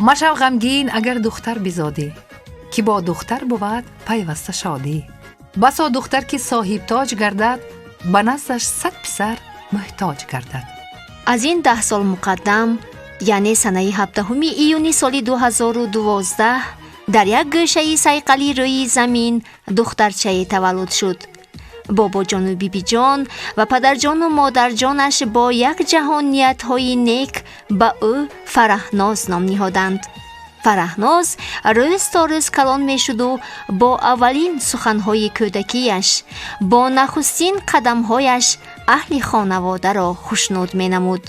مشو غمگین اگر دختر بزادی، که با دختر بود پیوسته شادی. بسا دختر که صاحب تاج گردد، به نزدش 100 پسر محتاج گردد. از این 10 سال مقدم، یعنی سنه 17 ایونی سال 2012، در یک گوشه صیقلی روی زمین دخترچه تولد شد. بابا جان و بیبی جان و پدر جان و مادر جانش با یک جهان نیت‌های نیک به او فرهناز نام نهادند. فرهناز روز تا روز کلان می شد و با اولین سخنهای کودکیش، با نخستین قدمهایش اهل خانواده را خوشنود می نمود.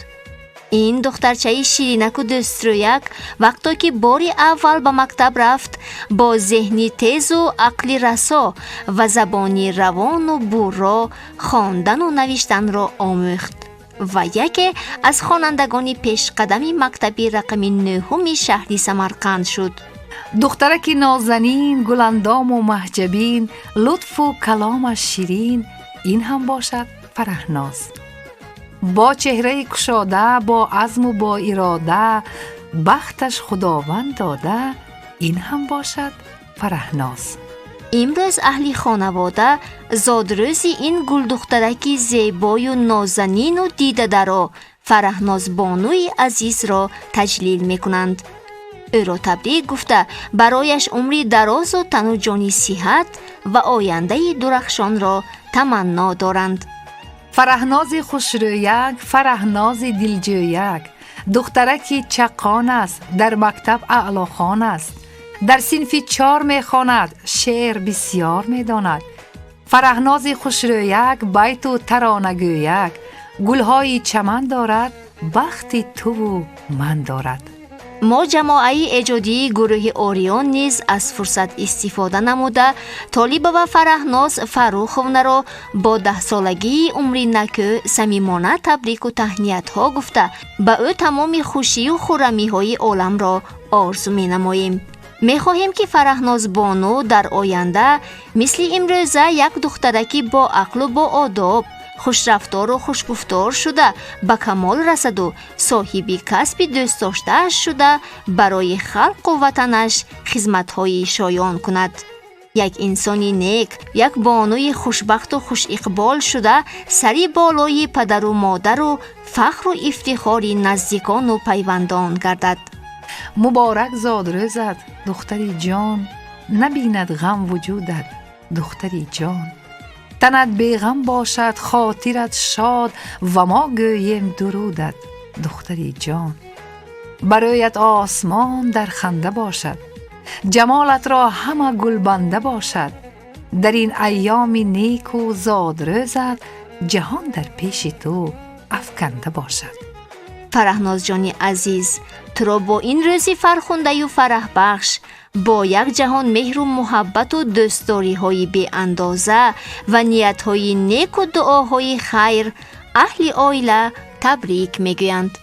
این دخترچه شیرینک و دسترویک وقتی که بار اول به مکتب رفت، با ذهنی تیز و عقلی رسا و زبانی روان و برا خواندن و نوشتن را آموخت و یکی از خوانندگان پیش قدمی مکتبی رقم 9 شهر سمرقند شد. دخترک نازنین، گلاندام و محجبین، لطف و کلامش شیرین، این هم باشد فرهناز. با چهره کشاده، با عزم و با اراده، بختش خداوند داده، این هم باشد فرهناز. امروز اهل خانواده زادروز این گل دخترکی زیبای و نازنین و دیده درا فرهناز بانوی عزیز را تجلیل می کنند. او را تبریک گفته برایش عمری دراز و تن و جانی صحت و آینده درخشان را تمنا دارند. فرهناز خوشرویک، فرهناز دلجویک، دخترکی چقان است، در مکتب اعلی خوان است، در صنف 4 می خواند، شعر بسیار می داند. فرهناز خوشرویک، بیت و ترانه گویک، گلهای چمن دارد، بخت تو و من دارد. ما جماعه ایجادی گروه اوریون نیز از فرصت استفاده نموده طالب و فرهناز فروخوانه را با 10 سالگی عمری نکو صمیمانه تبریک و تهنیت ها گفته به او تمام خوشی و خرمی های عالم را آرزو می نماییم. می خواهیم که فرهناز بانو در آینده مثل امروزه یک دخترکی با عقل و با آداب، خوشرفتار و خوشگفتار شده به کمال رسد و صاحبی کسب دوست داشته شده برای خلق و وطنش خدمت‌های شایان کند. یک انسانی نیک، یک بانوی خوشبخت و خوش اقبال شده سری بالای پدر و مادر و فخر و افتخاری نزدیکان و پیوندان گردد. مبارک زادروزت دختری جان، نبیند غم وجودت دختری جان. تنت بیغم باشد، خاطرت شاد و ما گوییم درودت دختری جان. برایت آسمان در خنده باشد، جمالت را همه گلبنده باشد. در این ایام نیک و زادروزت جهان در پیش تو افکنده باشد. فرهناز جانی عزیز، تو را با این روزی فرخنده و فرح بخش، با یک جهان مهر و محبت و دوستداری های بی اندازه و نیت های نیک و دعاهای خیر، اهل عائله تبریک میگویند.